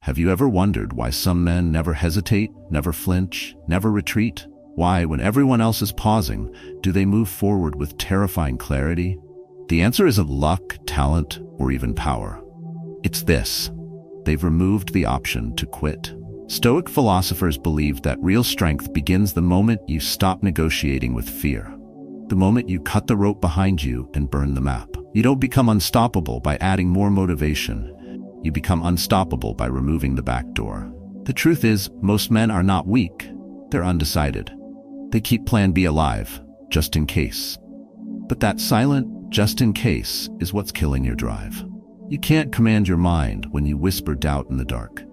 Have you ever wondered why some men never hesitate, never flinch, never retreat? Why, when everyone else is pausing, do they move forward with terrifying clarity? The answer isn't luck, talent, or even power. It's this: they've removed the option to quit. Stoic philosophers believed that real strength begins the moment you stop negotiating with fear. The moment you cut the rope behind you and burn the map. You don't become unstoppable by adding more motivation. You become unstoppable by removing the back door. The truth is, most men are not weak. They're undecided. They keep plan B alive, just in case. But that silent, just in case, is what's killing your drive. You can't command your mind when you whisper doubt in the dark.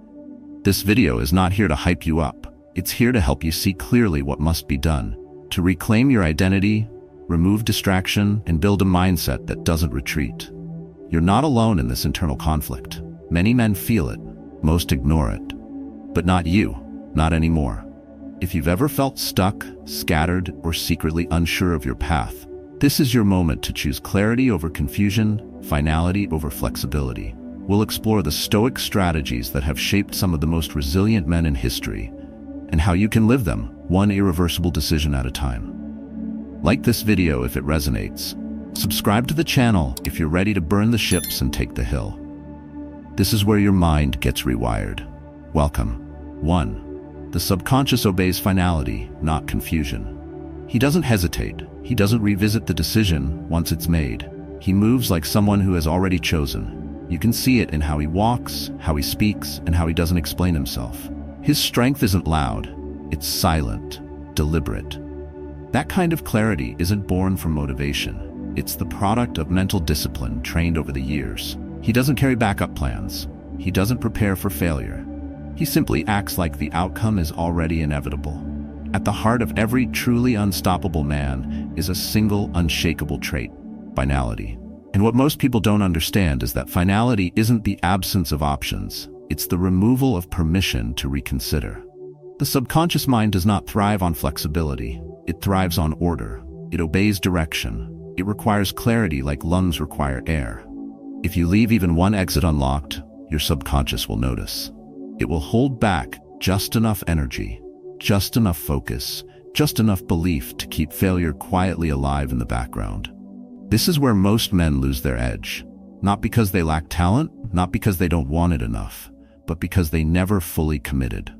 This video is not here to hype you up. It's here to help you see clearly what must be done, to reclaim your identity, remove distraction, and build a mindset that doesn't retreat. You're not alone in this internal conflict. Many men feel it, most ignore it. But not you, not anymore. If you've ever felt stuck, scattered, or secretly unsure of your path, this is your moment to choose clarity over confusion, finality over flexibility. We'll explore the Stoic strategies that have shaped some of the most resilient men in history, and how you can live them, one irreversible decision at a time. Like this video if it resonates. Subscribe to the channel if you're ready to burn the ships and take the hill. This is where your mind gets rewired. Welcome. 1. The subconscious obeys finality, not confusion. He doesn't hesitate. He doesn't revisit the decision once it's made. He moves like someone who has already chosen. You can see it in how he walks, how he speaks, and how he doesn't explain himself. His strength isn't loud. It's silent, deliberate. That kind of clarity isn't born from motivation. It's the product of mental discipline trained over the years. He doesn't carry backup plans. He doesn't prepare for failure. He simply acts like the outcome is already inevitable. At the heart of every truly unstoppable man is a single unshakable trait: finality. And what most people don't understand is that finality isn't the absence of options. It's the removal of permission to reconsider. The subconscious mind does not thrive on flexibility. It thrives on order. It obeys direction. It requires clarity like lungs require air. If you leave even one exit unlocked, your subconscious will notice. It will hold back just enough energy, just enough focus, just enough belief to keep failure quietly alive in the background. This is where most men lose their edge. Not because they lack talent, not because they don't want it enough, but because they never fully committed.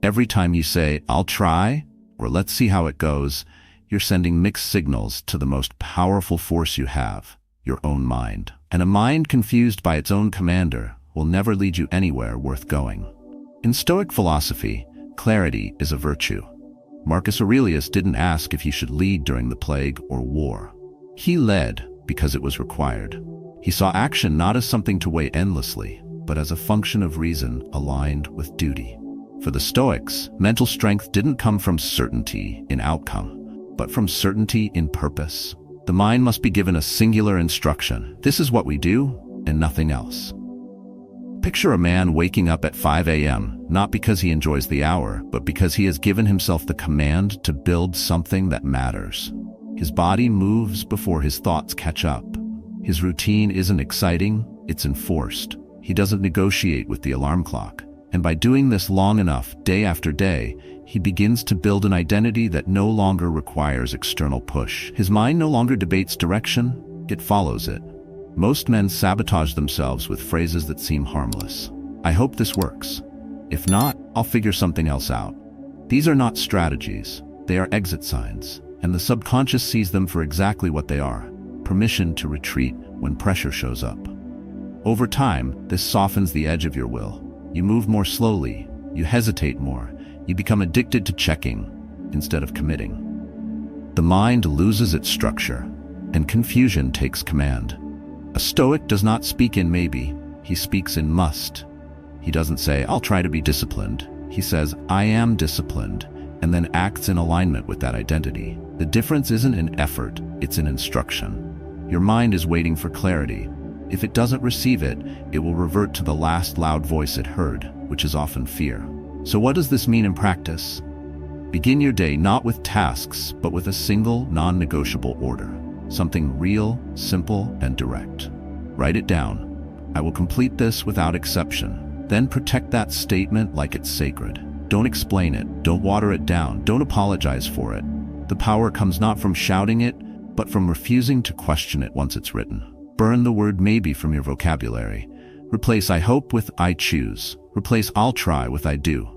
Every time you say, "I'll try," or "let's see how it goes," you're sending mixed signals to the most powerful force you have, your own mind. And a mind confused by its own commander will never lead you anywhere worth going. In Stoic philosophy, clarity is a virtue. Marcus Aurelius didn't ask if he should lead during the plague or war. He led because it was required. He saw action not as something to weigh endlessly, but as a function of reason aligned with duty. For the Stoics, mental strength didn't come from certainty in outcome, but from certainty in purpose. The mind must be given a singular instruction. This is what we do, and nothing else. Picture a man waking up at 5 a.m., not because he enjoys the hour, but because he has given himself the command to build something that matters. His body moves before his thoughts catch up. His routine isn't exciting, it's enforced. He doesn't negotiate with the alarm clock. And by doing this long enough, day after day, he begins to build an identity that no longer requires external push. His mind no longer debates direction, it follows it. Most men sabotage themselves with phrases that seem harmless. "I hope this works. If not, I'll figure something else out." These are not strategies, they are exit signs, and the subconscious sees them for exactly what they are: permission to retreat when pressure shows up. Over time, this softens the edge of your will. You move more slowly, you hesitate more, you become addicted to checking instead of committing. The mind loses its structure, and confusion takes command. A Stoic does not speak in maybe, he speaks in must. He doesn't say, "I'll try to be disciplined." He says, "I am disciplined," and then acts in alignment with that identity. The difference isn't in effort, it's in instruction. Your mind is waiting for clarity. If it doesn't receive it, it will revert to the last loud voice it heard, which is often fear. So what does this mean in practice? Begin your day not with tasks, but with a single, non-negotiable order. Something real, simple, and direct. Write it down. "I will complete this without exception." Then protect that statement like it's sacred. Don't explain it, don't water it down, don't apologize for it. The power comes not from shouting it, but from refusing to question it once it's written. Burn the word maybe from your vocabulary. Replace I hope with I choose. Replace I'll try with I do.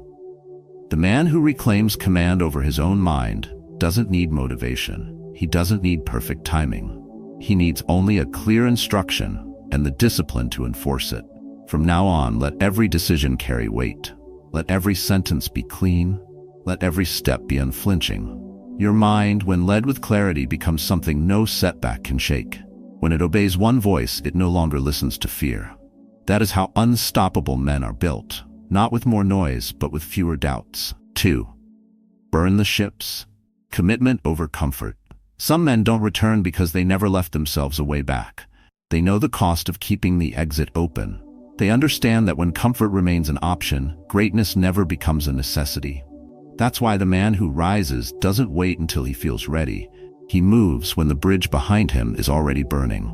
The man who reclaims command over his own mind doesn't need motivation. He doesn't need perfect timing. He needs only a clear instruction and the discipline to enforce it. From now on, let every decision carry weight. Let every sentence be clean. Let every step be unflinching. Your mind, when led with clarity, becomes something no setback can shake. When it obeys one voice, it no longer listens to fear. That is how unstoppable men are built, not with more noise, but with fewer doubts. 2. Burn the ships. Commitment over comfort. Some men don't return because they never left themselves a way back. They know the cost of keeping the exit open. They understand that when comfort remains an option, greatness never becomes a necessity. That's why the man who rises doesn't wait until he feels ready. He moves when the bridge behind him is already burning.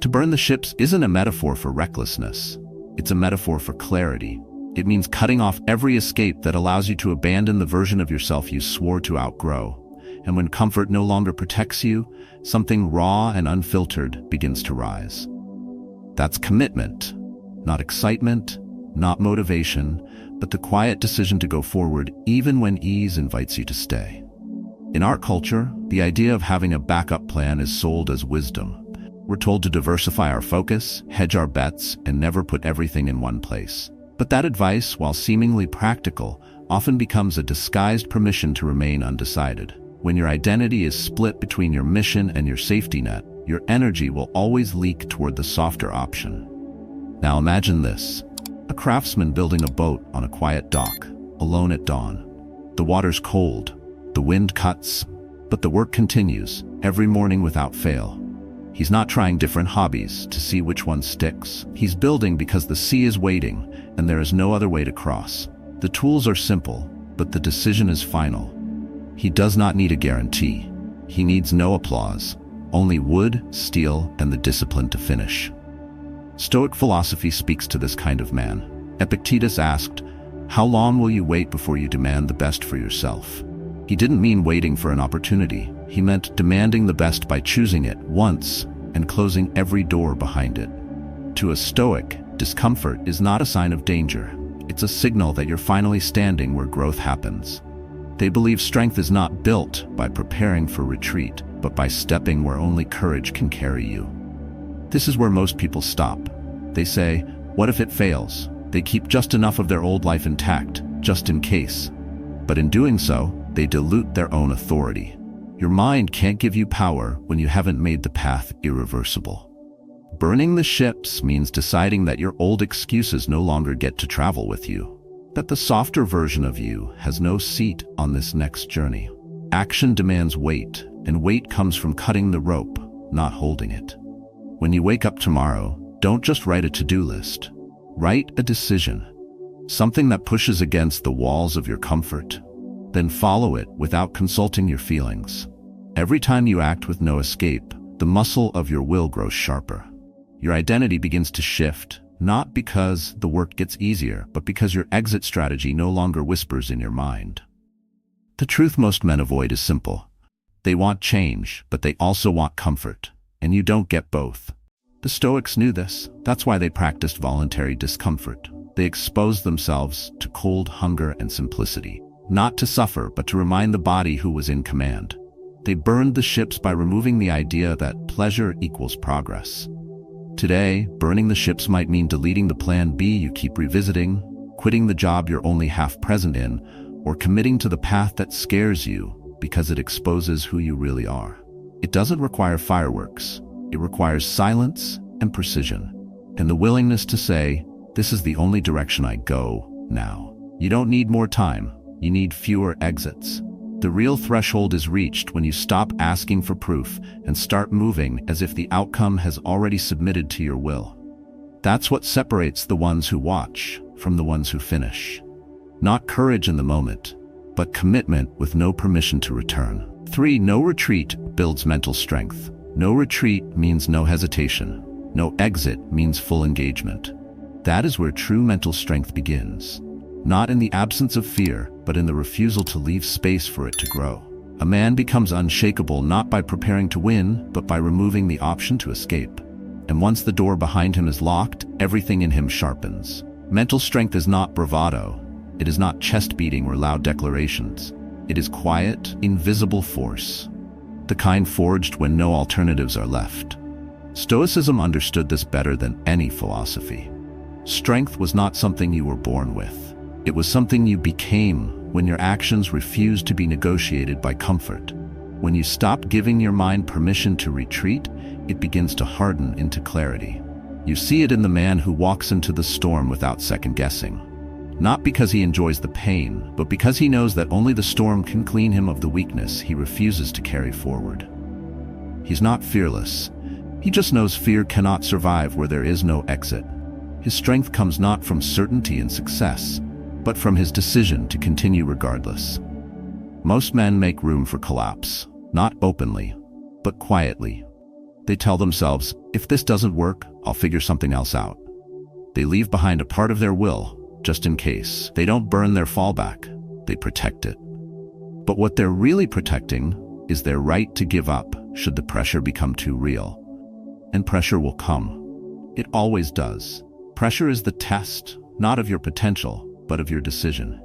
To burn the ships isn't a metaphor for recklessness. It's a metaphor for clarity. It means cutting off every escape that allows you to abandon the version of yourself you swore to outgrow. And when comfort no longer protects you, something raw and unfiltered begins to rise. That's commitment, not excitement, not motivation, but the quiet decision to go forward even when ease invites you to stay. In our culture, the idea of having a backup plan is sold as wisdom. We're told to diversify our focus, hedge our bets, and never put everything in one place. But that advice, while seemingly practical, often becomes a disguised permission to remain undecided. When your identity is split between your mission and your safety net, your energy will always leak toward the softer option. Now imagine this. A craftsman building a boat on a quiet dock, alone at dawn. The water's cold, the wind cuts, but the work continues, every morning without fail. He's not trying different hobbies to see which one sticks. He's building because the sea is waiting, and there is no other way to cross. The tools are simple, but the decision is final. He does not need a guarantee. He needs no applause, only wood, steel, and the discipline to finish. Stoic philosophy speaks to this kind of man. Epictetus asked, "How long will you wait before you demand the best for yourself?" He didn't mean waiting for an opportunity. He meant demanding the best by choosing it once and closing every door behind it. To a Stoic, discomfort is not a sign of danger. It's a signal that you're finally standing where growth happens. They believe strength is not built by preparing for retreat, but by stepping where only courage can carry you. This is where most people stop. They say, what if it fails? They keep just enough of their old life intact, just in case. But in doing so, they dilute their own authority. Your mind can't give you power when you haven't made the path irreversible. Burning the ships means deciding that your old excuses no longer get to travel with you, that the softer version of you has no seat on this next journey. Action demands weight, and weight comes from cutting the rope, not holding it. When you wake up tomorrow, don't just write a to-do list. Write a decision, something that pushes against the walls of your comfort. Then follow it without consulting your feelings. Every time you act with no escape, the muscle of your will grows sharper. Your identity begins to shift, not because the work gets easier, but because your exit strategy no longer whispers in your mind. The truth most men avoid is simple. They want change, but they also want comfort, and you don't get both. The Stoics knew this. That's why they practiced voluntary discomfort. They exposed themselves to cold hunger and simplicity, not to suffer, but to remind the body who was in command. They burned the ships by removing the idea that pleasure equals progress. Today, burning the ships might mean deleting the plan B you keep revisiting, quitting the job you're only half present in, or committing to the path that scares you because it exposes who you really are. It doesn't require fireworks. It requires silence and precision, and the willingness to say, this is the only direction I go now. You don't need more time. You need fewer exits. The real threshold is reached when you stop asking for proof and start moving as if the outcome has already submitted to your will. That's what separates the ones who watch from the ones who finish. Not courage in the moment, but commitment with no permission to return. 3. No retreat builds mental strength. No retreat means no hesitation. No exit means full engagement. That is where true mental strength begins. Not in the absence of fear, but in the refusal to leave space for it to grow. A man becomes unshakable not by preparing to win, but by removing the option to escape. And once the door behind him is locked, everything in him sharpens. Mental strength is not bravado. It is not chest beating or loud declarations. It is quiet, invisible force. The kind forged when no alternatives are left. Stoicism understood this better than any philosophy. Strength was not something you were born with. It was something you became when your actions refused to be negotiated by comfort. When you stop giving your mind permission to retreat, it begins to harden into clarity. You see it in the man who walks into the storm without second-guessing. Not because he enjoys the pain, but because he knows that only the storm can clean him of the weakness he refuses to carry forward. He's not fearless. He just knows fear cannot survive where there is no exit. His strength comes not from certainty and success, but from his decision to continue regardless. Most men make room for collapse, not openly, but quietly. They tell themselves, if this doesn't work, I'll figure something else out. They leave behind a part of their will, just in case. They don't burn their fallback, they protect it. But what they're really protecting is their right to give up should the pressure become too real. And pressure will come. It always does. Pressure is the test, not of your potential, but of your decision.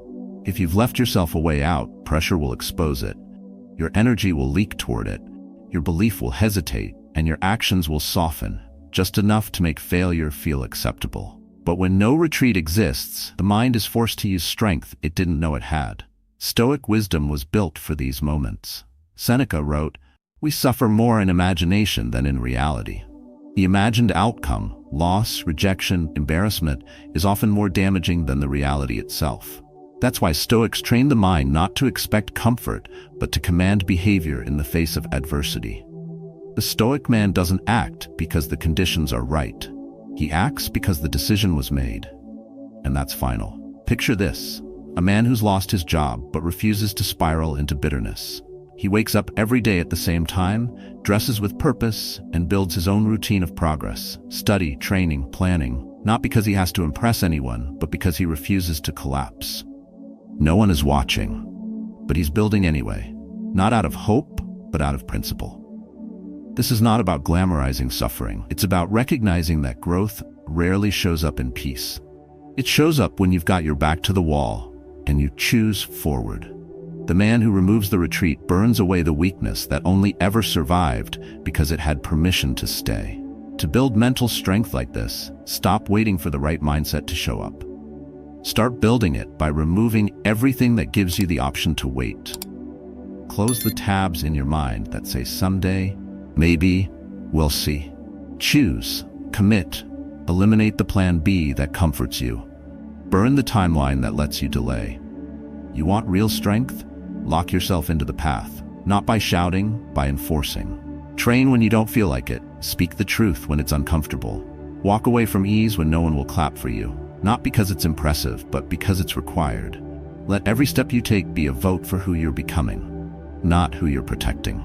If you've left yourself a way out, pressure will expose it. Your energy will leak toward it. Your belief will hesitate, and your actions will soften, just enough to make failure feel acceptable. But when no retreat exists, the mind is forced to use strength it didn't know it had. Stoic wisdom was built for these moments. Seneca wrote, "We suffer more in imagination than in reality." The imagined outcome, loss, rejection, embarrassment, is often more damaging than the reality itself. That's why Stoics train the mind not to expect comfort, but to command behavior in the face of adversity. The Stoic man doesn't act because the conditions are right. He acts because the decision was made. And that's final. Picture this: a man who's lost his job but refuses to spiral into bitterness. He wakes up every day at the same time, dresses with purpose, and builds his own routine of progress, study, training, planning, not because he has to impress anyone, but because he refuses to collapse. No one is watching, but he's building anyway, not out of hope, but out of principle. This is not about glamorizing suffering. It's about recognizing that growth rarely shows up in peace. It shows up when you've got your back to the wall and you choose forward. The man who removes the retreat burns away the weakness that only ever survived because it had permission to stay. To build mental strength like this, stop waiting for the right mindset to show up. Start building it by removing everything that gives you the option to wait. Close the tabs in your mind that say someday, maybe, we'll see. Choose, commit, eliminate the plan B that comforts you. Burn the timeline that lets you delay. You want real strength? Lock yourself into the path, not by shouting, by enforcing. Train when you don't feel like it. Speak the truth when it's uncomfortable. Walk away from ease when no one will clap for you, not because it's impressive, but because it's required. Let every step you take be a vote for who you're becoming, not who you're protecting.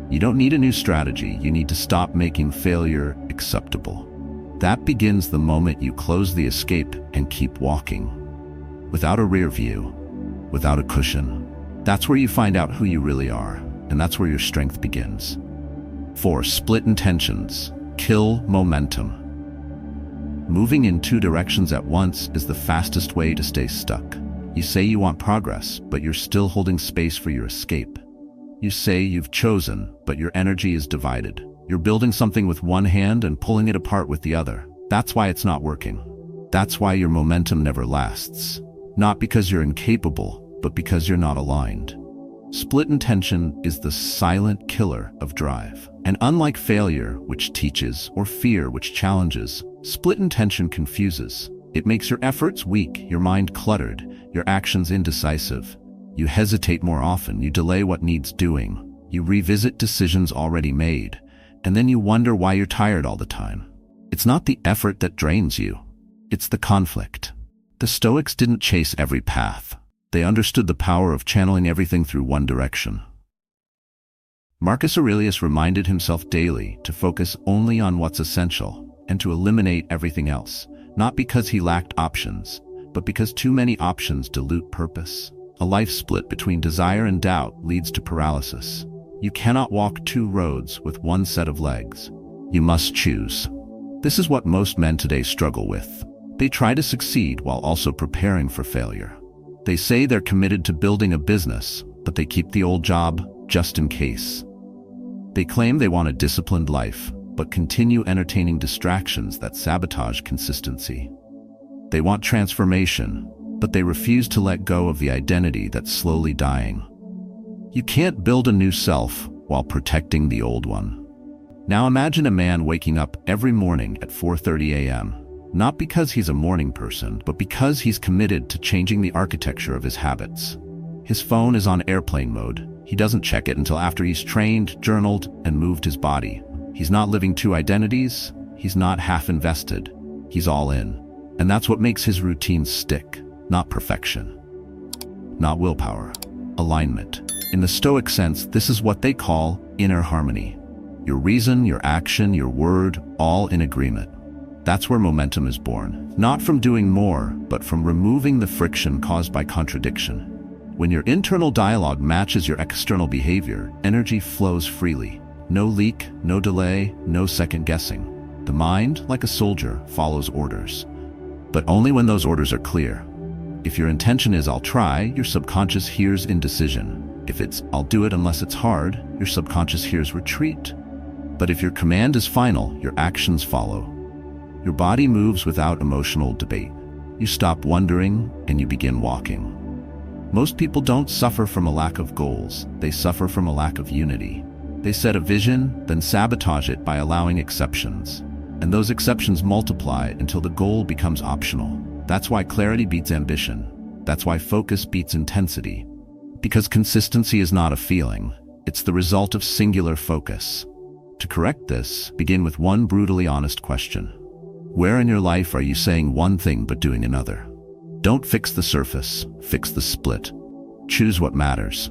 You don't need a new strategy. You need to stop making failure acceptable. That begins the moment you close the escape and keep walking. Without a rear view, without a cushion. That's where you find out who you really are, and that's where your strength begins. 4. Split intentions. Kill momentum. Moving in two directions at once is the fastest way to stay stuck. You say you want progress, but you're still holding space for your escape. You say you've chosen, but your energy is divided. You're building something with one hand and pulling it apart with the other. That's why it's not working. That's why your momentum never lasts. Not because you're incapable, but because you're not aligned. Split intention is the silent killer of drive. And unlike failure, which teaches, or fear, which challenges, split intention confuses. It makes your efforts weak, your mind cluttered, your actions indecisive. You hesitate more often, you delay what needs doing, you revisit decisions already made, and then you wonder why you're tired all the time. It's not the effort that drains you, it's the conflict. The Stoics didn't chase every path. They understood the power of channeling everything through one direction. Marcus Aurelius reminded himself daily to focus only on what's essential and to eliminate everything else, not because he lacked options, but because too many options dilute purpose. A life split between desire and doubt leads to paralysis. You cannot walk two roads with one set of legs. You must choose. This is what most men today struggle with. They try to succeed while also preparing for failure. They say they're committed to building a business, but they keep the old job just in case. They claim they want a disciplined life, but continue entertaining distractions that sabotage consistency. They want transformation, but they refuse to let go of the identity that's slowly dying. You can't build a new self while protecting the old one. Now imagine a man waking up every morning at 4:30 a.m., not because he's a morning person, but because he's committed to changing the architecture of his habits. His phone is on airplane mode. He doesn't check it until after he's trained, journaled, and moved his body. He's not living two identities. He's not half invested. He's all in. And that's what makes his routines stick. Not perfection, not willpower, alignment. In the Stoic sense, this is what they call inner harmony. Your reason, your action, your word, all in agreement. That's where momentum is born, not from doing more, but from removing the friction caused by contradiction. When your internal dialogue matches your external behavior, energy flows freely. No leak, no delay, no second guessing. The mind, like a soldier, follows orders, but only when those orders are clear. If your intention is "I'll try," your subconscious hears indecision. If it's "I'll do it unless it's hard," your subconscious hears retreat. But if your command is final, your actions follow. Your body moves without emotional debate. You stop wondering and you begin walking. Most people don't suffer from a lack of goals. They suffer from a lack of unity. They set a vision, then sabotage it by allowing exceptions. And those exceptions multiply until the goal becomes optional. That's why clarity beats ambition. That's why focus beats intensity. Because consistency is not a feeling. It's the result of singular focus. To correct this, begin with one brutally honest question. Where in your life are you saying one thing but doing another? Don't fix the surface, fix the split. Choose what matters.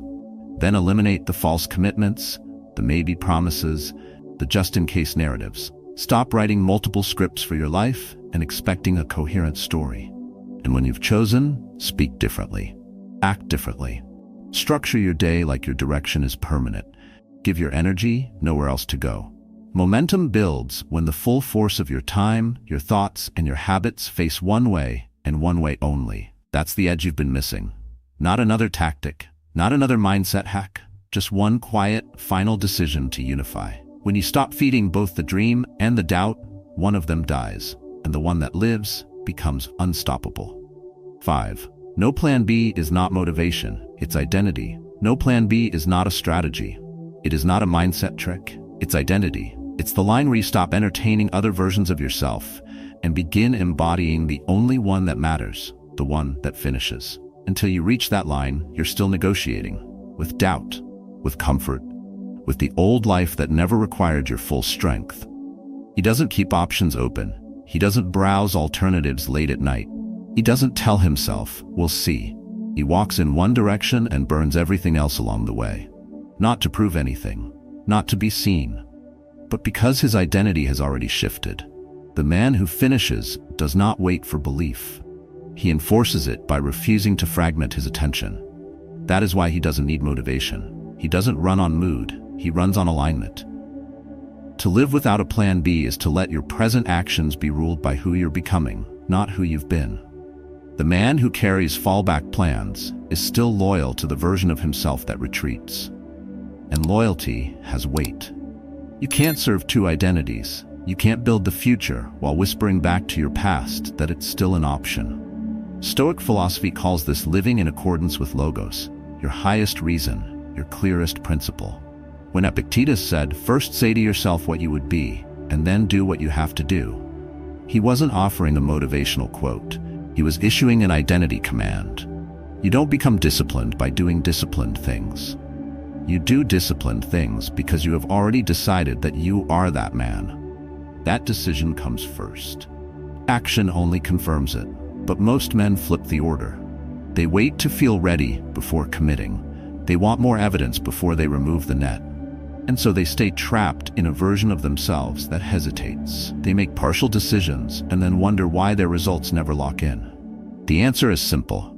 Then eliminate the false commitments, the maybe promises, the just-in-case narratives. Stop writing multiple scripts for your life and expecting a coherent story. And when you've chosen, speak differently. Act differently. Structure your day like your direction is permanent. Give your energy nowhere else to go. Momentum builds when the full force of your time, your thoughts, and your habits face one way and one way only. That's the edge you've been missing. Not another tactic, not another mindset hack, just one quiet, final decision to unify. When you stop feeding both the dream and the doubt, one of them dies, and the one that lives becomes unstoppable. 5. No plan B is not motivation, it's identity. No plan B is not a strategy. It is not a mindset trick, it's identity. It's the line where you stop entertaining other versions of yourself and begin embodying the only one that matters, the one that finishes. Until you reach that line, you're still negotiating with doubt, with comfort, with the old life that never required your full strength. He doesn't keep options open. He doesn't browse alternatives late at night. He doesn't tell himself, "We'll see." He walks in one direction and burns everything else along the way. Not to prove anything, not to be seen, but because his identity has already shifted. The man who finishes does not wait for belief. He enforces it by refusing to fragment his attention. That is why he doesn't need motivation. He doesn't run on mood. He runs on alignment. To live without a plan B is to let your present actions be ruled by who you're becoming, not who you've been. The man who carries fallback plans is still loyal to the version of himself that retreats. And loyalty has weight. You can't serve two identities. You can't build the future while whispering back to your past that it's still an option. Stoic philosophy calls this living in accordance with logos, your highest reason, your clearest principle. When Epictetus said, "First say to yourself what you would be, and then do what you have to do," he wasn't offering a motivational quote. He was issuing an identity command. You don't become disciplined by doing disciplined things. You do disciplined things because you have already decided that you are that man. That decision comes first. Action only confirms it, but most men flip the order. They wait to feel ready before committing. They want more evidence before they remove the net. And so they stay trapped in a version of themselves that hesitates. They make partial decisions and then wonder why their results never lock in. The answer is simple.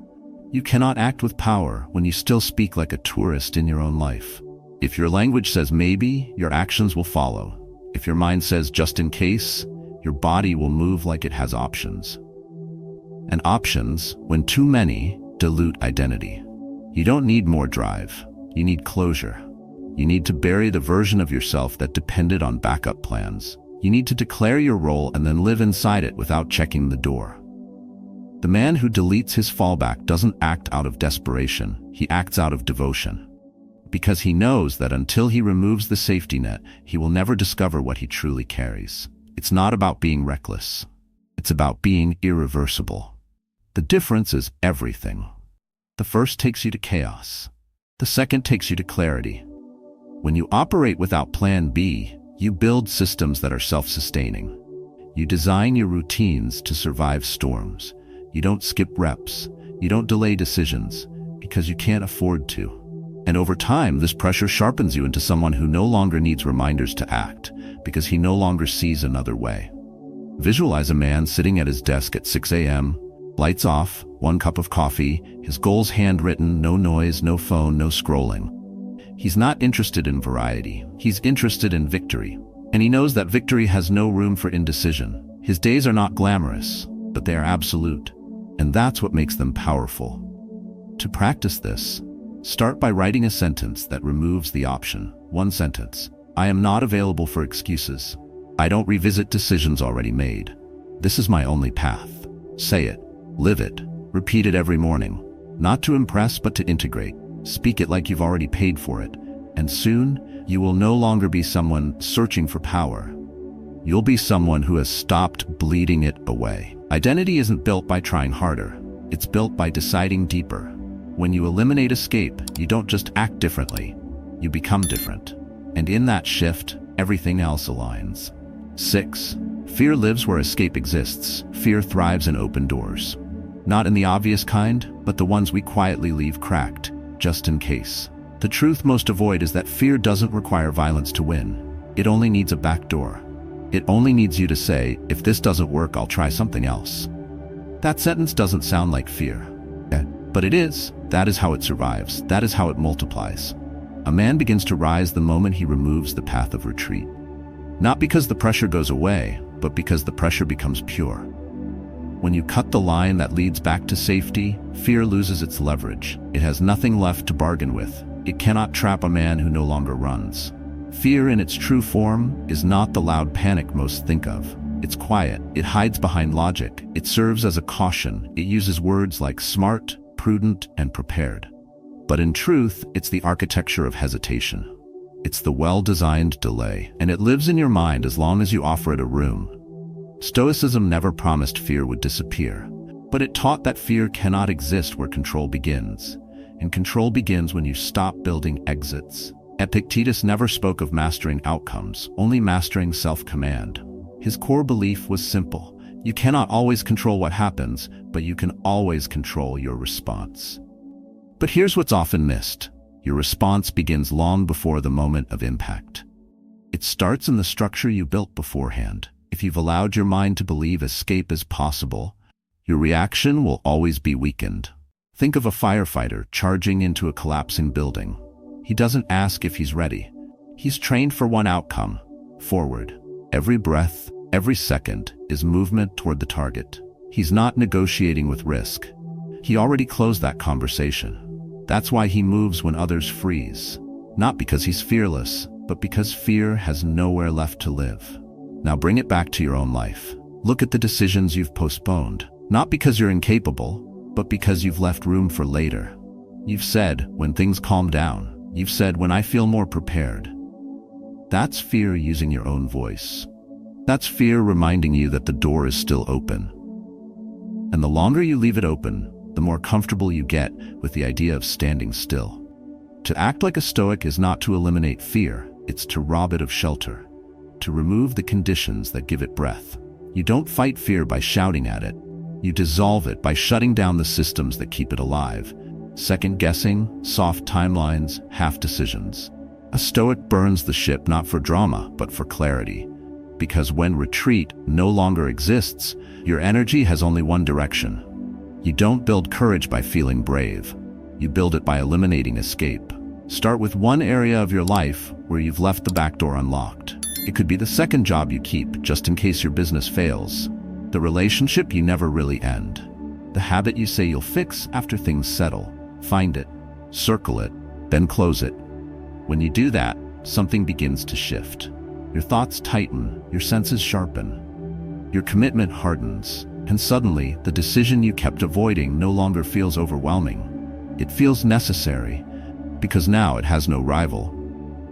You cannot act with power when you still speak like a tourist in your own life. If your language says maybe, your actions will follow. If your mind says just in case, your body will move like it has options. And options, when too many, dilute identity. You don't need more drive. You need closure. You need to bury the version of yourself that depended on backup plans. You need to declare your role and then live inside it without checking the door. The man who deletes his fallback doesn't act out of desperation, he acts out of devotion. Because he knows that until he removes the safety net, he will never discover what he truly carries. It's not about being reckless. It's about being irreversible. The difference is everything. The first takes you to chaos. The second takes you to clarity. When you operate without plan B, you build systems that are self-sustaining. You design your routines to survive storms. You don't skip reps. You don't delay decisions because you can't afford to. And over time, this pressure sharpens you into someone who no longer needs reminders to act because he no longer sees another way. Visualize a man sitting at his desk at 6 a.m., lights off, 1 cup of coffee, his goals handwritten, no noise, no phone, no scrolling. He's not interested in variety. He's interested in victory. And he knows that victory has no room for indecision. His days are not glamorous, but they are absolute. And that's what makes them powerful. To practice this, start by writing a sentence that removes the option. 1 sentence. I am not available for excuses. I don't revisit decisions already made. This is my only path. Say it. Live it. Repeat it every morning. Not to impress, but to integrate. Speak it like you've already paid for it. And soon, you will no longer be someone searching for power. You'll be someone who has stopped bleeding it away. Identity isn't built by trying harder. It's built by deciding deeper. When you eliminate escape, you don't just act differently. You become different. And in that shift, everything else aligns. 6. Fear lives where escape exists. Fear thrives in open doors. Not in the obvious kind, but the ones we quietly leave cracked, just in case. The truth most avoid is that fear doesn't require violence to win. It only needs a back door. It only needs you to say, if this doesn't work, I'll try something else. That sentence doesn't sound like fear. But it is. That is how it survives. That is how it multiplies. A man begins to rise the moment he removes the path of retreat. Not because the pressure goes away, but because the pressure becomes pure. When you cut the line that leads back to safety, fear loses its leverage. It has nothing left to bargain with. It cannot trap a man who no longer runs. Fear in its true form is not the loud panic most think of. It's quiet. It hides behind logic. It serves as a caution. It uses words like smart, prudent, and prepared. But in truth, it's the architecture of hesitation. It's the well-designed delay, and it lives in your mind as long as you offer it a room. Stoicism never promised fear would disappear, but it taught that fear cannot exist where control begins. And control begins when you stop building exits. Epictetus never spoke of mastering outcomes, only mastering self-command. His core belief was simple. You cannot always control what happens, but you can always control your response. But here's what's often missed. Your response begins long before the moment of impact. It starts in the structure you built beforehand. If you've allowed your mind to believe escape is possible, your reaction will always be weakened. Think of a firefighter charging into a collapsing building. He doesn't ask if he's ready. He's trained for one outcome: forward. Every breath, every second is movement toward the target. He's not negotiating with risk. He already closed that conversation. That's why he moves when others freeze. Not because he's fearless, but because fear has nowhere left to live. Now bring it back to your own life. Look at the decisions you've postponed, not because you're incapable, but because you've left room for later. You've said, when things calm down. You've said, when I feel more prepared. That's fear using your own voice. That's fear reminding you that the door is still open. And the longer you leave it open, the more comfortable you get with the idea of standing still. To act like a Stoic is not to eliminate fear, it's to rob it of shelter, to remove the conditions that give it breath. You don't fight fear by shouting at it. You dissolve it by shutting down the systems that keep it alive. Second guessing, soft timelines, half decisions. A Stoic burns the ship not for drama, but for clarity. Because when retreat no longer exists, your energy has only one direction. You don't build courage by feeling brave. You build it by eliminating escape. Start with one area of your life where you've left the back door unlocked. It could be the second job you keep, just in case your business fails. The relationship you never really end. The habit you say you'll fix after things settle. Find it, circle it, then close it. When you do that, something begins to shift. Your thoughts tighten, your senses sharpen. Your commitment hardens, and suddenly the decision you kept avoiding no longer feels overwhelming. It feels necessary, because now it has no rival.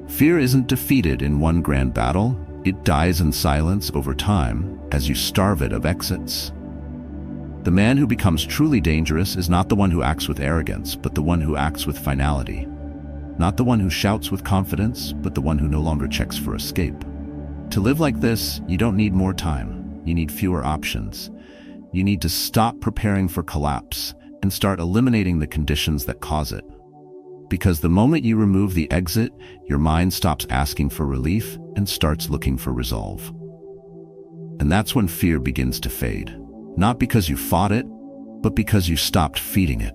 Fear isn't defeated in one grand battle. It dies in silence over time as you starve it of exits. The man who becomes truly dangerous is not the one who acts with arrogance, but the one who acts with finality. Not the one who shouts with confidence, but the one who no longer checks for escape. To live like this, you don't need more time. You need fewer options. You need to stop preparing for collapse and start eliminating the conditions that cause it. Because the moment you remove the exit, your mind stops asking for relief and starts looking for resolve. And that's when fear begins to fade. Not because you fought it, but because you stopped feeding it.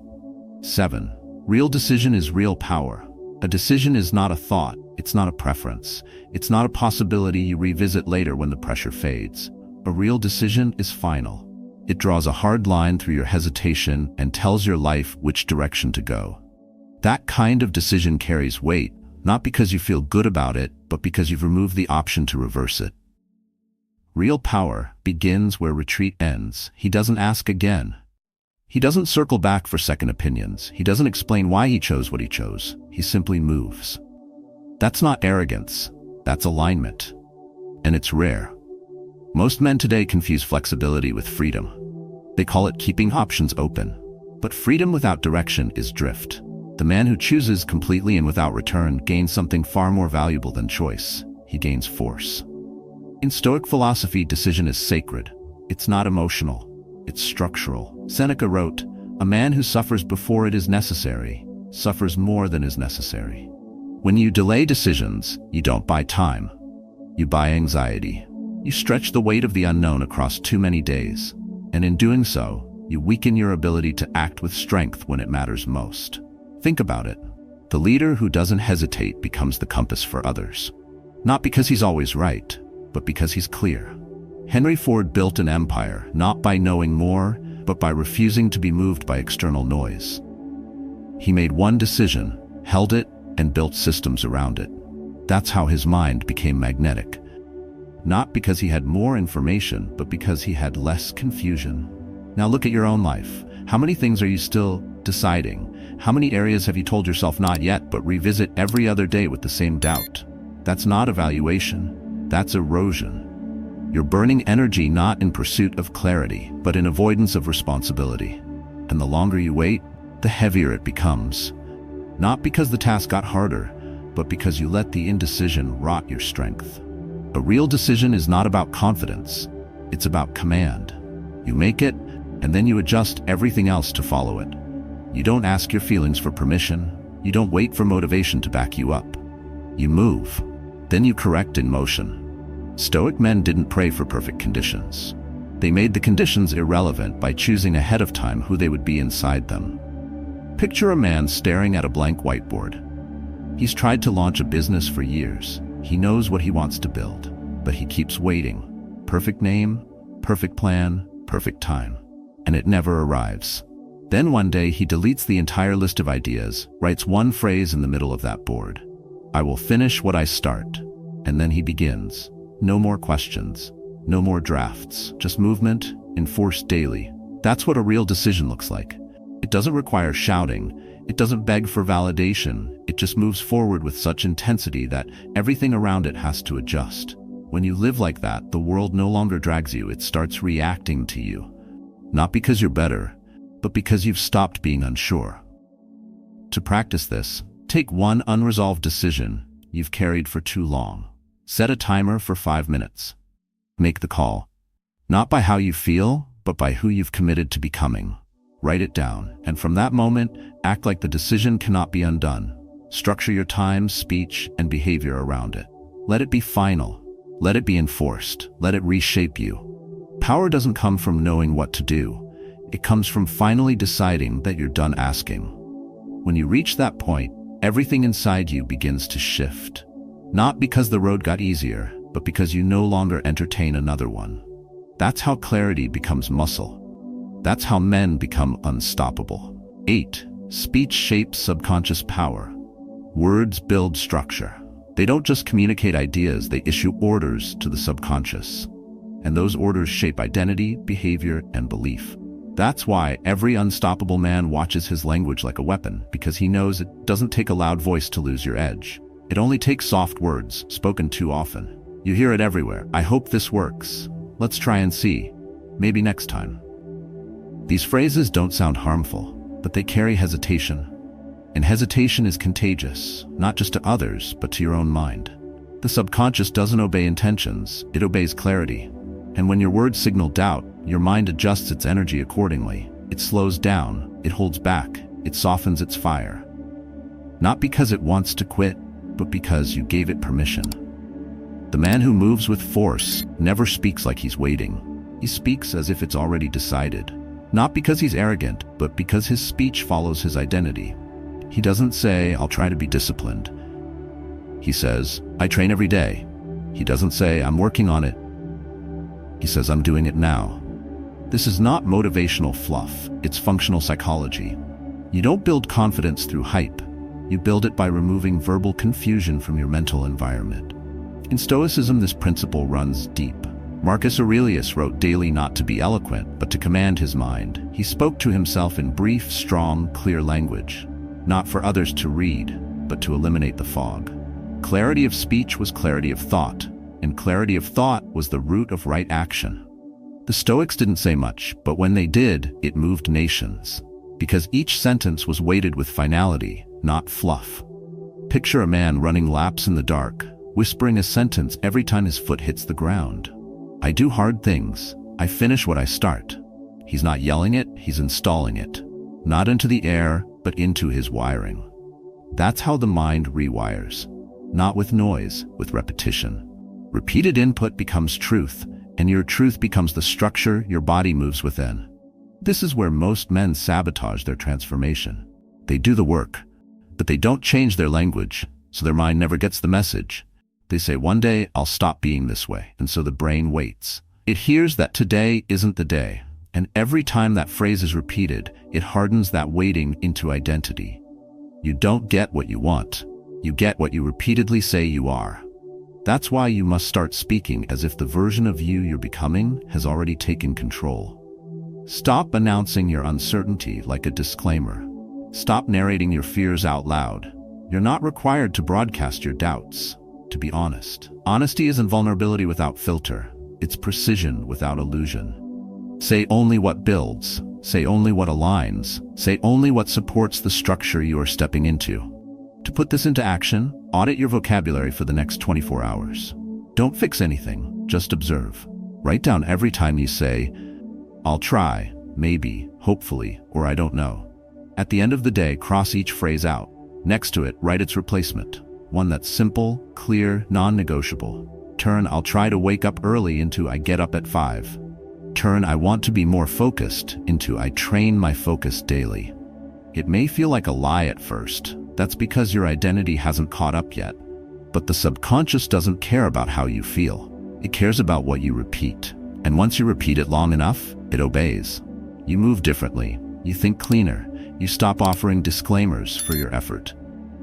7. Real decision is real power. A decision is not a thought, it's not a preference, it's not a possibility you revisit later when the pressure fades. A real decision is final. It draws a hard line through your hesitation and tells your life which direction to go. That kind of decision carries weight, not because you feel good about it, but because you've removed the option to reverse it. Real power begins where retreat ends. He doesn't ask again. He doesn't circle back for second opinions. He doesn't explain why he chose what he chose. He simply moves. That's not arrogance. That's alignment. And it's rare. Most men today confuse flexibility with freedom. They call it keeping options open. But freedom without direction is drift. The man who chooses completely and without return gains something far more valuable than choice. He gains force. In Stoic philosophy, decision is sacred. It's not emotional. It's structural. Seneca wrote, "A man who suffers before it is necessary suffers more than is necessary." When you delay decisions, you don't buy time. You buy anxiety. You stretch the weight of the unknown across too many days. And in doing so, you weaken your ability to act with strength when it matters most. Think about it. The leader who doesn't hesitate becomes the compass for others. Not because he's always right, but because he's clear. Henry Ford built an empire, not by knowing more, but by refusing to be moved by external noise. He made one decision, held it, and built systems around it. That's how his mind became magnetic. Not because he had more information, but because he had less confusion. Now look at your own life. How many things are you still deciding? How many areas have you told yourself not yet, but revisit every other day with the same doubt? That's not evaluation. That's erosion. You're burning energy not in pursuit of clarity, but in avoidance of responsibility. And the longer you wait, the heavier it becomes. Not because the task got harder, but because you let the indecision rot your strength. A real decision is not about confidence. It's about command. You make it, and then you adjust everything else to follow it. You don't ask your feelings for permission. You don't wait for motivation to back you up. You move. Then you correct in motion. Stoic men didn't pray for perfect conditions. They made the conditions irrelevant by choosing ahead of time who they would be inside them. Picture a man staring at a blank whiteboard. He's tried to launch a business for years. He knows what he wants to build, but he keeps waiting. Perfect name, perfect plan, perfect time. And it never arrives. Then one day he deletes the entire list of ideas, writes one phrase in the middle of that board. "I will finish what I start." And then he begins. No more questions, no more drafts, just movement, enforced daily. That's what a real decision looks like. It doesn't require shouting. It doesn't beg for validation. It just moves forward with such intensity that everything around it has to adjust. When you live like that, the world no longer drags you. It starts reacting to you. Not because you're better, but because you've stopped being unsure. To practice this, take one unresolved decision you've carried for too long. Set a timer for 5 minutes. Make the call. Not by how you feel, but by who you've committed to becoming. Write it down, and from that moment, act like the decision cannot be undone. Structure your time, speech, and behavior around it. Let it be final. Let it be enforced. Let it reshape you. Power doesn't come from knowing what to do. It comes from finally deciding that you're done asking. When you reach that point, everything inside you begins to shift. Not because the road got easier, but because you no longer entertain another one. That's how clarity becomes muscle. That's how men become unstoppable. 8. Speech shapes subconscious power. Words build structure. They don't just communicate ideas, they issue orders to the subconscious. And those orders shape identity, behavior, and belief. That's why every unstoppable man watches his language like a weapon, because he knows it doesn't take a loud voice to lose your edge. It only takes soft words, spoken too often. You hear it everywhere. I hope this works. Let's try and see. Maybe next time. These phrases don't sound harmful, but they carry hesitation. And hesitation is contagious, not just to others, but to your own mind. The subconscious doesn't obey intentions, it obeys clarity. And when your words signal doubt, your mind adjusts its energy accordingly. It slows down, it holds back, it softens its fire. Not because it wants to quit, but because you gave it permission. The man who moves with force never speaks like he's waiting. He speaks as if it's already decided. Not because he's arrogant, but because his speech follows his identity. He doesn't say, I'll try to be disciplined. He says, I train every day. He doesn't say, I'm working on it. He says, I'm doing it now. This is not motivational fluff, it's functional psychology. You don't build confidence through hype. You build it by removing verbal confusion from your mental environment. In Stoicism, this principle runs deep. Marcus Aurelius wrote daily not to be eloquent, but to command his mind. He spoke to himself in brief, strong, clear language. Not for others to read, but to eliminate the fog. Clarity of speech was clarity of thought, and clarity of thought was the root of right action. The Stoics didn't say much, but when they did, it moved nations. Because each sentence was weighted with finality, not fluff. Picture a man running laps in the dark, whispering a sentence every time his foot hits the ground. I do hard things. I finish what I start. He's not yelling it, he's installing it. Not into the air, but into his wiring. That's how the mind rewires. Not with noise, with repetition. Repeated input becomes truth, and your truth becomes the structure your body moves within. This is where most men sabotage their transformation. They do the work, but they don't change their language, so their mind never gets the message. They say, one day I'll stop being this way, and so the brain waits. It hears that today isn't the day, and every time that phrase is repeated, it hardens that waiting into identity. You don't get what you want. You get what you repeatedly say you are. That's why you must start speaking as if the version of you you're becoming has already taken control. Stop announcing your uncertainty like a disclaimer. Stop narrating your fears out loud. You're not required to broadcast your doubts. To be honest. Honesty isn't vulnerability without filter. It's precision without illusion. Say only what builds. Say only what aligns. Say only what supports the structure you are stepping into. To put this into action, audit your vocabulary for the next 24 hours. Don't fix anything, just observe. Write down every time you say, I'll try, maybe, hopefully, or I don't know. At the end of the day, cross each phrase out. Next to it, write its replacement. One that's simple, clear, non-negotiable. Turn I'll try to wake up early into I get up at 5. Turn I want to be more focused into I train my focus daily. It may feel like a lie at first. That's because your identity hasn't caught up yet. But the subconscious doesn't care about how you feel. It cares about what you repeat. And once you repeat it long enough, it obeys. You move differently. You think cleaner. You stop offering disclaimers for your effort.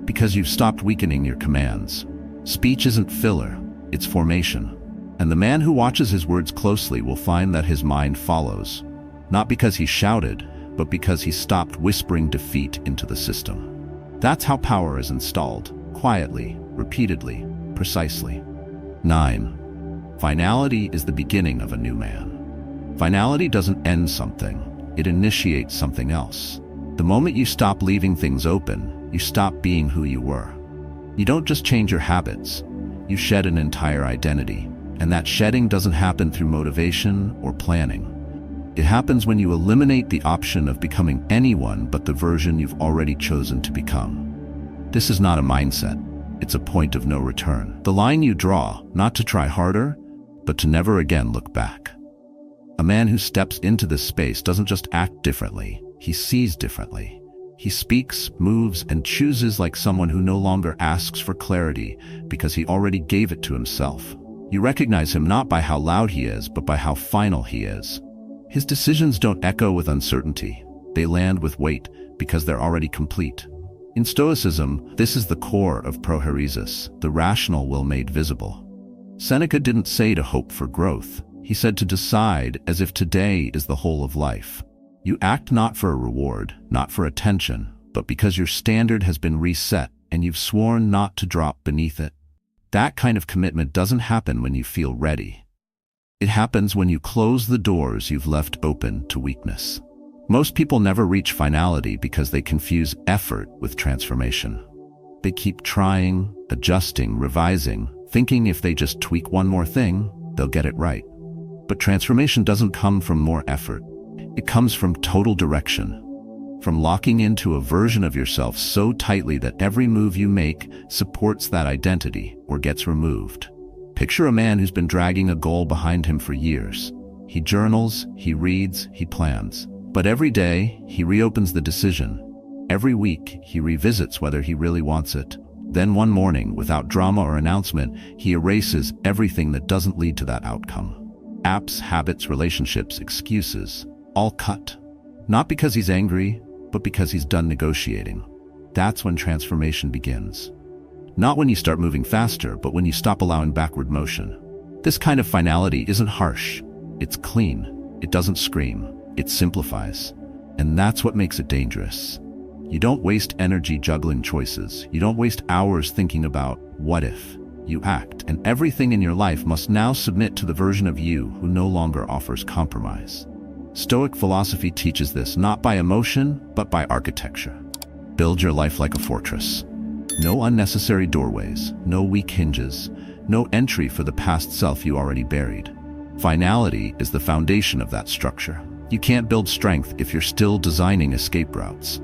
Because you've stopped weakening your commands. Speech isn't filler, it's formation. And the man who watches his words closely will find that his mind follows. Not because he shouted, but because he stopped whispering defeat into the system. That's how power is installed, quietly, repeatedly, precisely. 9. Finality is the beginning of a new man. Finality doesn't end something, it initiates something else. The moment you stop leaving things open, you stop being who you were. You don't just change your habits, you shed an entire identity. And that shedding doesn't happen through motivation or planning. It happens when you eliminate the option of becoming anyone but the version you've already chosen to become. This is not a mindset. It's a point of no return. The line you draw, not to try harder, but to never again look back. A man who steps into this space doesn't just act differently, he sees differently. He speaks, moves, and chooses like someone who no longer asks for clarity because he already gave it to himself. You recognize him not by how loud he is, but by how final he is. His decisions don't echo with uncertainty. They land with weight because they're already complete. In Stoicism, this is the core of prohairesis, the rational will made visible. Seneca didn't say to hope for growth. He said to decide as if today is the whole of life. You act not for a reward, not for attention, but because your standard has been reset and you've sworn not to drop beneath it. That kind of commitment doesn't happen when you feel ready. It happens when you close the doors you've left open to weakness. Most people never reach finality because they confuse effort with transformation. They keep trying, adjusting, revising, thinking if they just tweak one more thing, they'll get it right. But transformation doesn't come from more effort. It comes from total direction, from locking into a version of yourself so tightly that every move you make supports that identity or gets removed. Picture a man who's been dragging a goal behind him for years. He journals, he reads, he plans. But every day, he reopens the decision. Every week, he revisits whether he really wants it. Then one morning, without drama or announcement, he erases everything that doesn't lead to that outcome. Apps, habits, relationships, excuses, all cut. Not because he's angry, but because he's done negotiating. That's when transformation begins. Not when you start moving faster, but when you stop allowing backward motion. This kind of finality isn't harsh. It's clean. It doesn't scream. It simplifies. And that's what makes it dangerous. You don't waste energy juggling choices. You don't waste hours thinking about what if. You act, and everything in your life must now submit to the version of you who no longer offers compromise. Stoic philosophy teaches this not by emotion, but by architecture. Build your life like a fortress. No unnecessary doorways, no weak hinges, no entry for the past self you already buried. Finality is the foundation of that structure. You can't build strength if you're still designing escape routes.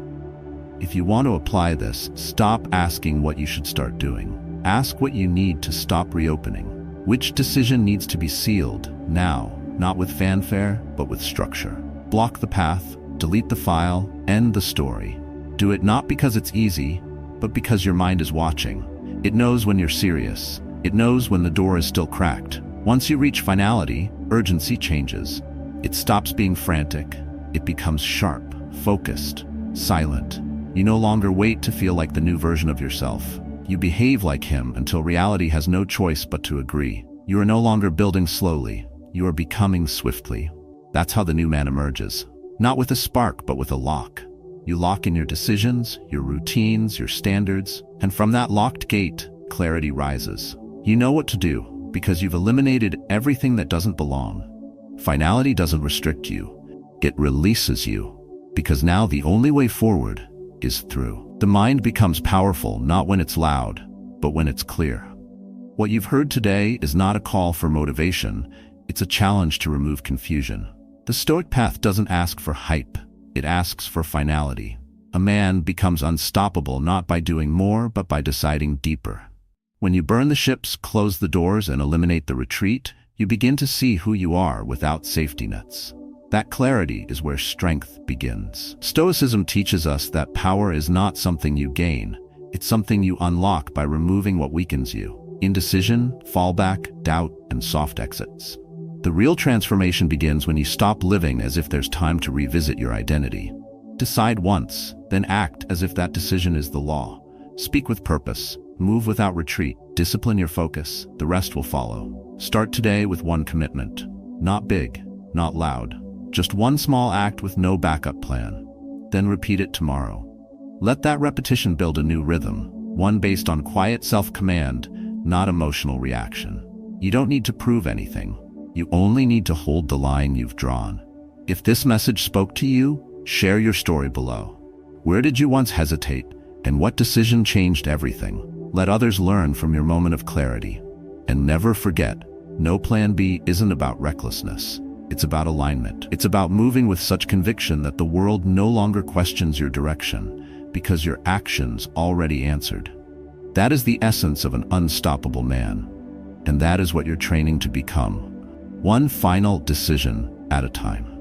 If you want to apply this, stop asking what you should start doing. Ask what you need to stop reopening. Which decision needs to be sealed now, not with fanfare, but with structure. Block the path, delete the file, end the story. Do it not because it's easy, but because your mind is watching. It knows when you're serious. It knows when the door is still cracked. Once you reach finality, urgency changes. It stops being frantic. It becomes sharp, focused, silent. You no longer wait to feel like the new version of yourself. You behave like him until reality has no choice but to agree. You are no longer building slowly. You are becoming swiftly. That's how the new man emerges. Not with a spark, but with a lock. You lock in your decisions, your routines, your standards, and from that locked gate, clarity rises. You know what to do because you've eliminated everything that doesn't belong. Finality doesn't restrict you. It releases you, because now the only way forward is through. The mind becomes powerful not when it's loud, but when it's clear. What you've heard today is not a call for motivation, it's a challenge to remove confusion. The Stoic path doesn't ask for hype, it asks for finality. A man becomes unstoppable not by doing more, but by deciding deeper. When you burn the ships, close the doors, and eliminate the retreat, you begin to see who you are without safety nets. That clarity is where strength begins. Stoicism teaches us that power is not something you gain, it's something you unlock by removing what weakens you. Indecision, fallback, doubt, and soft exits. The real transformation begins when you stop living as if there's time to revisit your identity. Decide once, then act as if that decision is the law. Speak with purpose, move without retreat, discipline your focus, the rest will follow. Start today with one commitment. Not big, not loud. Just one small act with no backup plan. Then repeat it tomorrow. Let that repetition build a new rhythm, one based on quiet self-command, not emotional reaction. You don't need to prove anything. You only need to hold the line you've drawn. If this message spoke to you, share your story below. Where did you once hesitate, and what decision changed everything? Let others learn from your moment of clarity. And never forget, no plan B isn't about recklessness. It's about alignment. It's about moving with such conviction that the world no longer questions your direction. because your actions already answered. That is the essence of an unstoppable man, and that is what you're training to become, one final decision at a time.